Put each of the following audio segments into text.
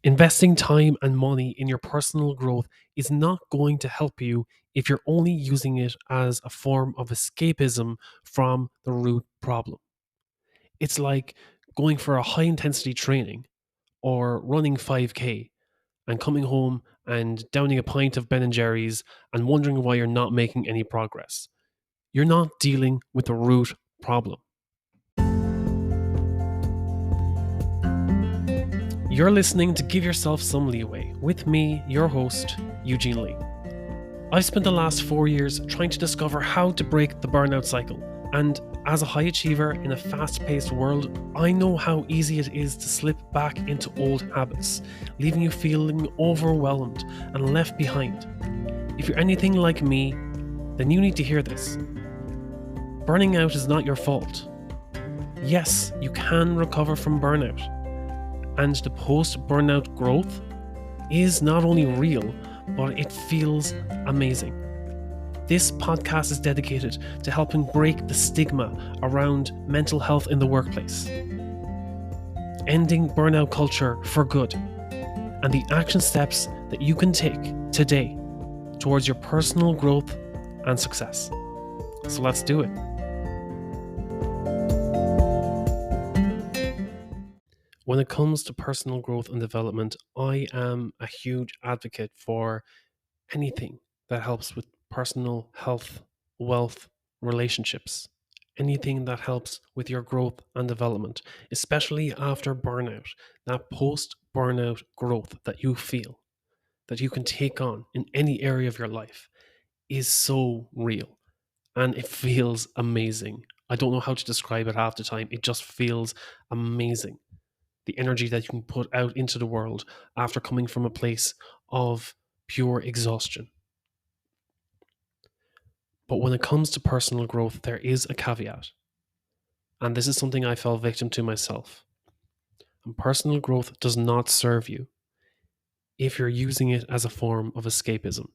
Investing time and money in your personal growth is not going to help you if you're only using it as a form of escapism from the root problem. It's like going for a high intensity training or running 5K and coming home and downing a pint of Ben and Jerry's and wondering why you're not making any progress. You're not dealing with the root problem. You're listening to Give Yourself Some Leeway with me, your host, Eugene Lee. I've spent the last 4 years trying to discover how to break the burnout cycle, and as a high achiever in a fast-paced world, I know how easy it is to slip back into old habits, leaving you feeling overwhelmed and left behind. If you're anything like me, then you need to hear this. Burning out is not your fault. Yes, you can recover from burnout. And the post-burnout growth is not only real, but it feels amazing. This podcast is dedicated to helping break the stigma around mental health in the workplace, ending burnout culture for good, and the action steps that you can take today towards your personal growth and success. So let's do it. When it comes to personal growth and development, I am a huge advocate for anything that helps with personal health, wealth, relationships, anything that helps with your growth and development, especially after burnout, that post-burnout growth that you feel, that you can take on in any area of your life is so real and it feels amazing. I don't know how to describe it half the time. It just feels amazing. The energy that you can put out into the world after coming from a place of pure exhaustion. But when it comes to personal growth, there is a caveat. And this is something I fell victim to myself. And personal growth does not serve you if you're using it as a form of escapism.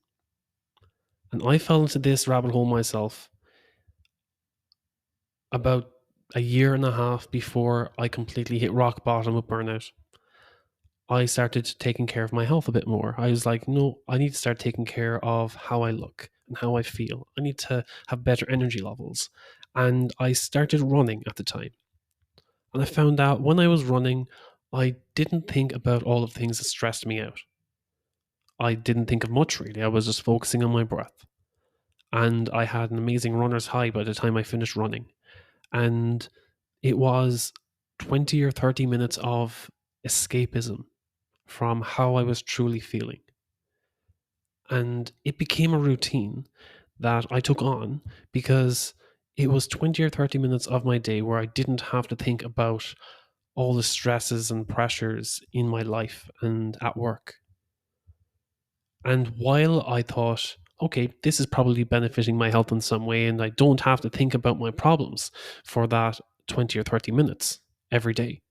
And I fell into this rabbit hole myself about a year and a half before I completely hit rock bottom with burnout. I started taking care of my health a bit more. I was like, no, I need to start taking care of how I look and how I feel. I need to have better energy levels. And I started running at the time. And I found out when I was running, I didn't think about all of the things that stressed me out. I didn't think of much really. I was just focusing on my breath. And I had an amazing runner's high by the time I finished running. And it was 20 or 30 minutes of escapism from how I was truly feeling. And it became a routine that I took on because it was 20 or 30 minutes of my day where I didn't have to think about all the stresses and pressures in my life and at work. And while I thought, okay, this is probably benefiting my health in some way, and I don't have to think about my problems for that 20 or 30 minutes every day,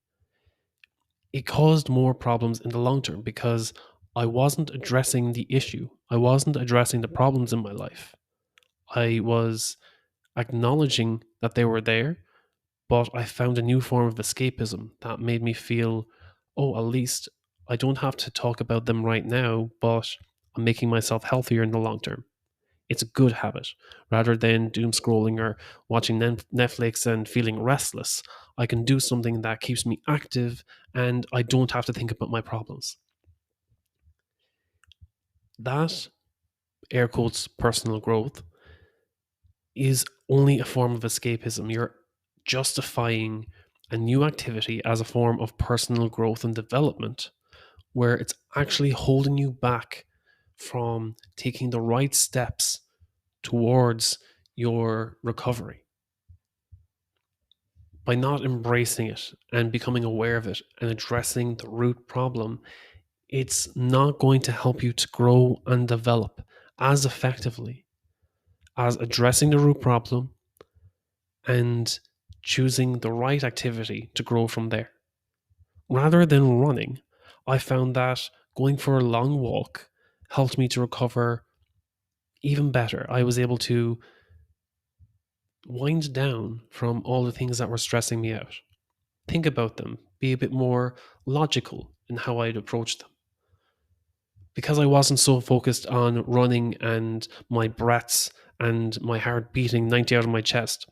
it caused more problems in the long term because I wasn't addressing the issue. I wasn't addressing the problems in my life. I was acknowledging that they were there, but I found a new form of escapism that made me feel, oh, at least I don't have to talk about them right now, but I'm making myself healthier in the long term. It's a good habit. Rather than doom scrolling or watching Netflix and feeling restless, I can do something that keeps me active and I don't have to think about my problems. That, air quotes, personal growth, is only a form of escapism. You're justifying a new activity as a form of personal growth and development where it's actually holding you back from taking the right steps towards your recovery. By not embracing it and becoming aware of it and addressing the root problem, it's not going to help you to grow and develop as effectively as addressing the root problem and choosing the right activity to grow from there. Rather than running, I found that going for a long walk helped me to recover even better. I was able to wind down from all the things that were stressing me out. Think about them, be a bit more logical in how I'd approach them. Because I wasn't so focused on running and my breaths and my heart beating 90 out of my chest,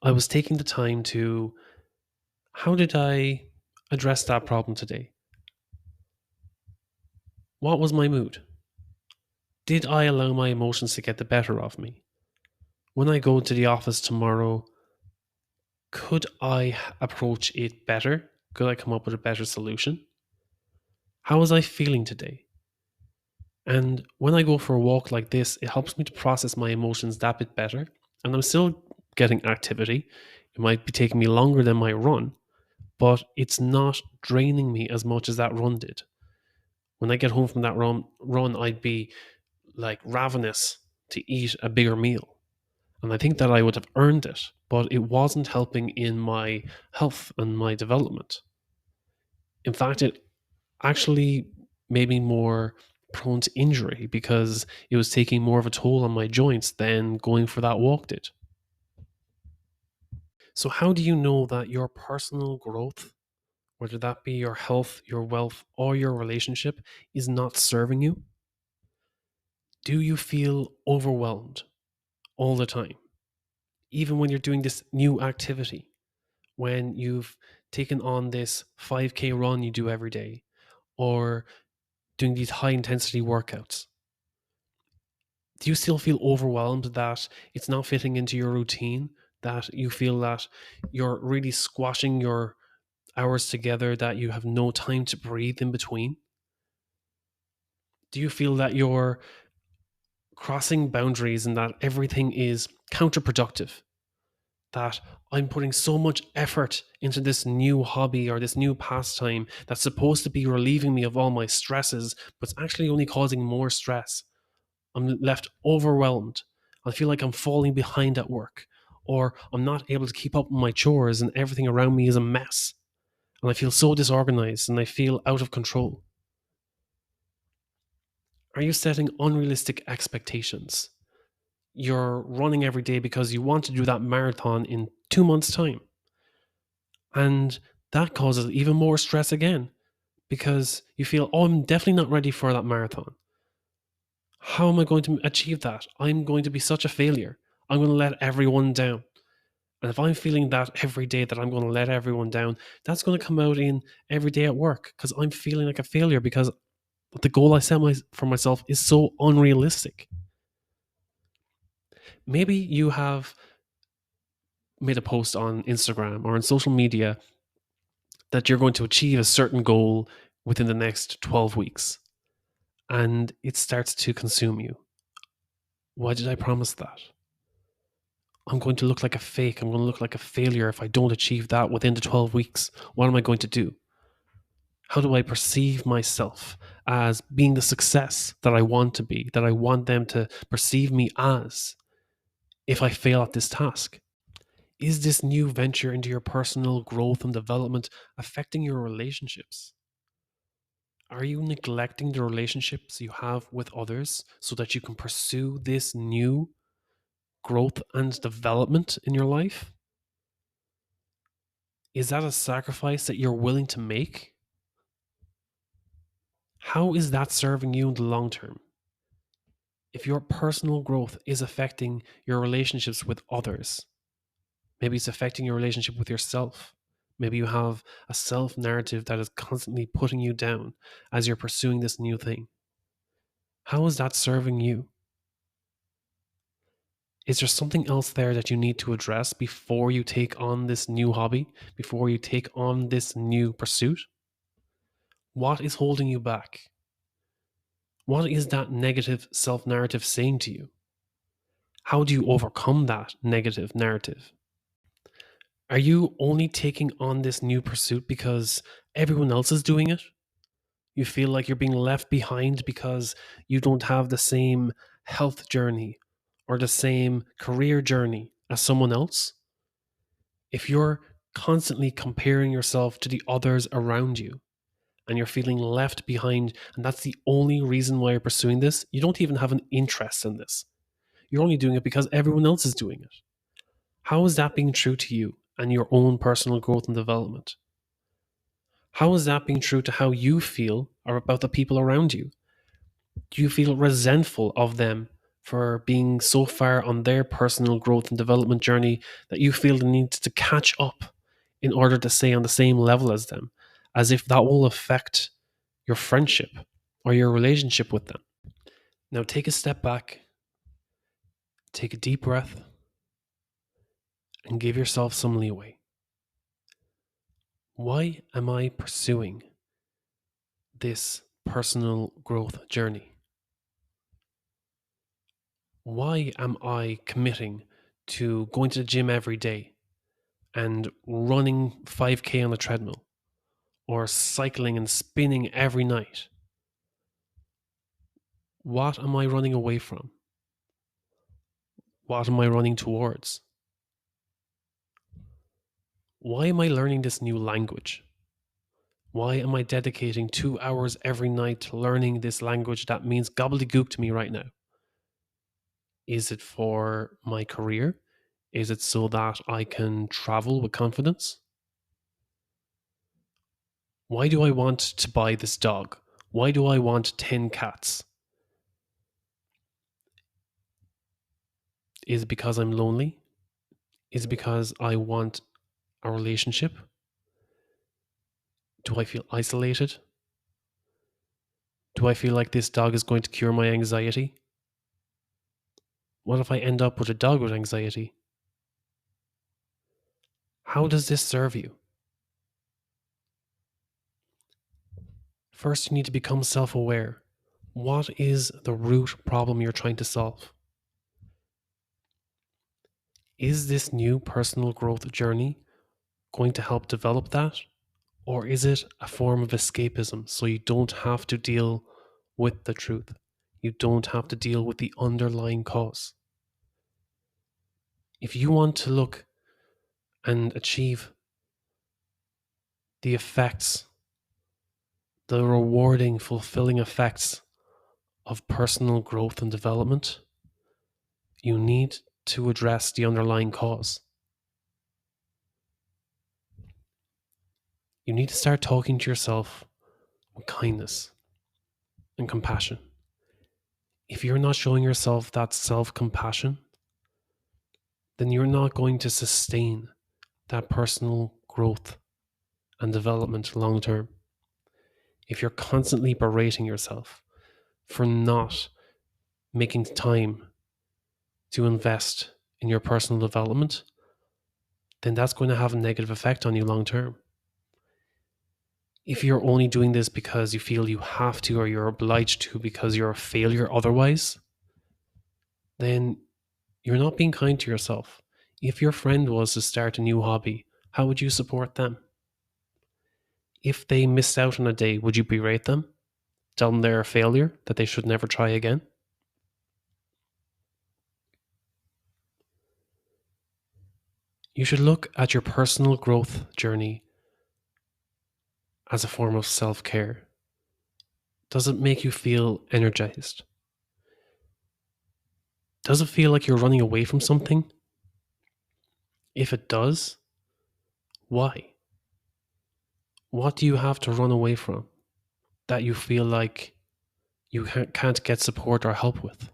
I was taking the time to, how did I address that problem today? What was my mood? Did I allow my emotions to get the better of me? When I go to the office tomorrow, could I approach it better? Could I come up with a better solution? How was I feeling today? And when I go for a walk like this, it helps me to process my emotions that bit better. And I'm still getting activity. It might be taking me longer than my run, but it's not draining me as much as that run did. When I get home from that run, I'd be like ravenous to eat a bigger meal. And I think that I would have earned it, but it wasn't helping in my health and my development. In fact, it actually made me more prone to injury because it was taking more of a toll on my joints than going for that walk did. So, how do you know that your personal growth, whether that be your health, your wealth, or your relationship, is not serving you? Do you feel overwhelmed all the time? Even when you're doing this new activity, when you've taken on this 5K run you do every day, or doing these high intensity workouts, do you still feel overwhelmed that it's not fitting into your routine? That you feel that you're really squashing your hours together, that you have no time to breathe in between? Do you feel that you're crossing boundaries and that everything is counterproductive? That I'm putting so much effort into this new hobby or this new pastime that's supposed to be relieving me of all my stresses, but it's actually only causing more stress. I'm left overwhelmed. I feel like I'm falling behind at work, or I'm not able to keep up with my chores and everything around me is a mess. And I feel so disorganized and I feel out of control. Are you setting unrealistic expectations? You're running every day because you want to do that marathon in 2 months' time. And that causes even more stress again because you feel, oh, I'm definitely not ready for that marathon. How am I going to achieve that? I'm going to be such a failure. I'm going to let everyone down. And if I'm feeling that every day that I'm going to let everyone down, that's going to come out in every day at work because I'm feeling like a failure because the goal I set for myself is so unrealistic. Maybe you have made a post on Instagram or on social media that you're going to achieve a certain goal within the next 12 weeks and it starts to consume you. Why did I promise that? I'm going to look like a fake. I'm going to look like a failure if I don't achieve that within the 12 weeks. What am I going to do? How do I perceive myself as being the success that I want to be, that I want them to perceive me as if I fail at this task? Is this new venture into your personal growth and development affecting your relationships? Are you neglecting the relationships you have with others so that you can pursue this new growth and development in your life? Is that a sacrifice that you're willing to make? How is that serving you in the long term? If your personal growth is affecting your relationships with others, maybe it's affecting your relationship with yourself. Maybe you have a self narrative that is constantly putting you down as you're pursuing this new thing. How is that serving you? Is there something else there that you need to address before you take on this new hobby, before you take on this new pursuit? What is holding you back? What is that negative self narrative saying to you? How do you overcome that negative narrative? Are you only taking on this new pursuit because everyone else is doing it? You feel like you're being left behind because you don't have the same health journey or the same career journey as someone else? If you're constantly comparing yourself to the others around you and you're feeling left behind, and that's the only reason why you're pursuing this, you don't even have an interest in this. You're only doing it because everyone else is doing it. How is that being true to you and your own personal growth and development? How is that being true to how you feel or about the people around you? Do you feel resentful of them for being so far on their personal growth and development journey that you feel the need to catch up in order to stay on the same level as them, as if that will affect your friendship or your relationship with them? Now take a step back, take a deep breath, and give yourself some leeway. Why am I pursuing this personal growth journey? Why am I committing to going to the gym every day and running 5K on the treadmill or cycling and spinning every night? What am I running away from? What am I running towards? Why am I learning this new language? Why am I dedicating 2 hours every night to learning this language that means gobbledygook to me right now? Is it for my career? Is it so that I can travel with confidence? Why do I want to buy this dog? Why do I want 10 cats? Is it because I'm lonely? Is it because I want a relationship? Do I feel isolated? Do I feel like this dog is going to cure my anxiety? What if I end up with a dog with anxiety? How does this serve you? First, you need to become self aware. What is the root problem you're trying to solve? Is this new personal growth journey going to help develop that? Or is it a form of escapism so you don't have to deal with the truth? You don't have to deal with the underlying cause. If you want to look and achieve the effects, the rewarding, fulfilling effects of personal growth and development, you need to address the underlying cause. You need to start talking to yourself with kindness and compassion. If you're not showing yourself that self compassion, then you're not going to sustain that personal growth and development long term. If you're constantly berating yourself for not making time to invest in your personal development, then that's going to have a negative effect on you long term. If you're only doing this because you feel you have to or you're obliged to because you're a failure otherwise, then you're not being kind to yourself. If your friend was to start a new hobby, how would you support them? If they missed out on a day, would you berate them? Tell them they're a failure, that they should never try again? You should look at your personal growth journey as a form of self care. Does it make you feel energized? Does it feel like you're running away from something? If it does, why? What do you have to run away from that you feel like you can't get support or help with?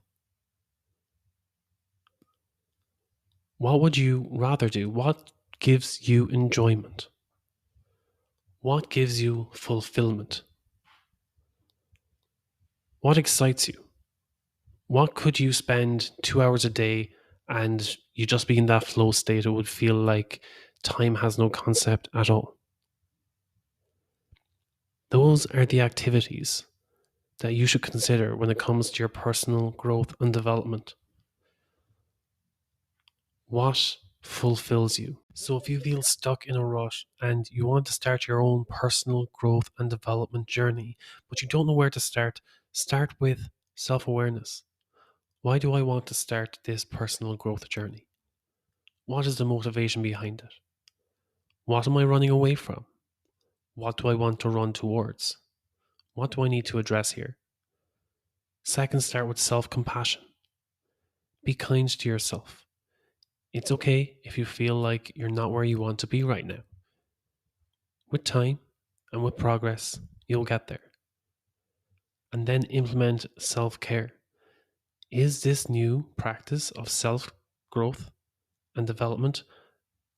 What would you rather do? What gives you enjoyment? What gives you fulfillment? What excites you? What could you spend 2 hours a day and you just be in that flow state? It would feel like time has no concept at all. Those are the activities that you should consider when it comes to your personal growth and development. What fulfills you? So, if you feel stuck in a rut and you want to start your own personal growth and development journey, but you don't know where to start with self awareness. Why do I want to start this personal growth journey? What is the motivation behind it? What am I running away from? What do I want to run towards? What do I need to address here? Second, start with self compassion. Be kind to yourself. It's okay if you feel like you're not where you want to be right now. With time and with progress, you'll get there. and then implement self-care. Is this new practice of self-growth and development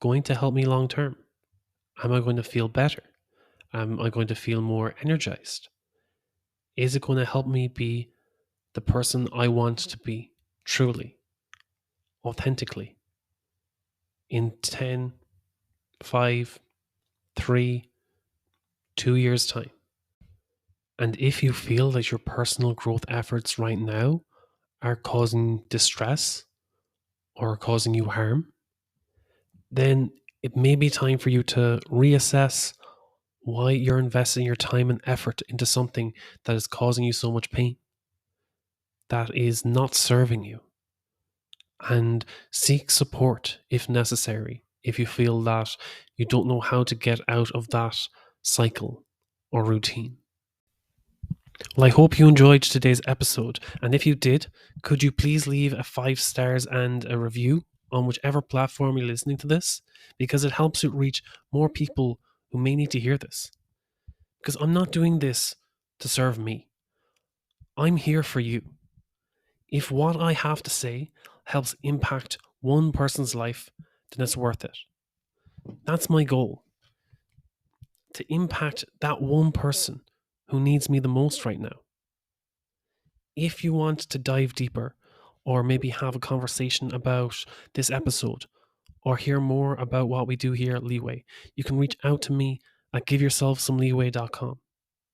going to help me long term? Am I going to feel better? Am I going to feel more energized? Is it going to help me be the person I want to be, truly, authentically, in 10, 5, 3, 2 years' time? And if you feel that your personal growth efforts right now are causing distress or causing you harm, then it may be time for you to reassess why you're investing your time and effort into something that is causing you so much pain, that is not serving you. And seek support if necessary, if you feel that you don't know how to get out of that cycle or routine. Well, I hope you enjoyed today's episode. And if you did, could you please leave a 5 stars and a review on whichever platform you're listening to this? Because it helps it reach more people who may need to hear this. Because I'm not doing this to serve me. I'm here for you. If what I have to say helps impact one person's life, then it's worth it. That's my goal. To impact that one person who needs me the most right now. If you want to dive deeper, or maybe have a conversation about this episode, or hear more about what we do here at Leeway, you can reach out to me at giveyourselfsomeleeway.com.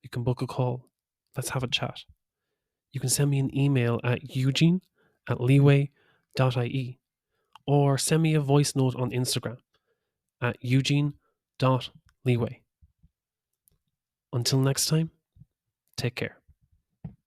You can book a call. Let's have a chat. You can send me an email at eugene@leeway.ie, or send me a voice note on Instagram at eugene.leeway. Until next time, take care.